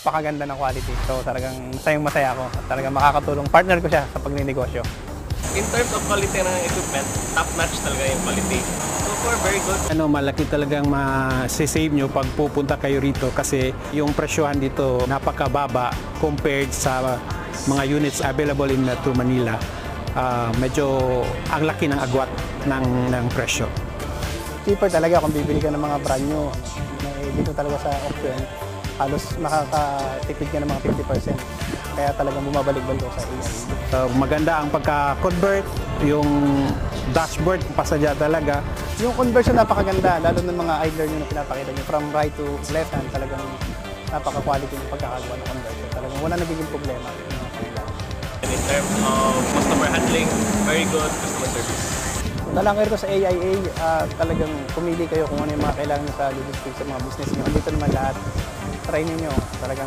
Pakaganda ng quality. So talagang masayang-masaya ako at talagang makakatulong. Partner ko siya sa pagninegosyo. In terms of quality ng equipment, top-notch talaga yung quality. So far, very good. Malaki talagang ma-save nyo pag pupunta kayo rito kasi yung presyohan dito napakababa compared sa mga units available in Metro Manila. Medyo ang laki ng agwat ng presyo. Cheaper talaga kung bibili ka ng mga brand new. Dito talaga sa auction, halos makakatipid ka ng mga 50%. Kaya talagang bumabalik-balik ako sa AI. Maganda ang pagka-convert, yung dashboard, pasadya talaga. Yung conversion napakaganda, lalo ng mga idler nyo na pinapakita nyo. From right to left hand, talagang napaka-quality yung pagkakagawa ng conversion. Talagang wala nagiging problema. And in terms of customer handling, very good customer service. Talang kayo sa AIA, talagang pumili kayo kung ano yung mga kailangan nyo sa logistics, sa mga business nyo. Andito naman lahat. Try ninyo. Talagang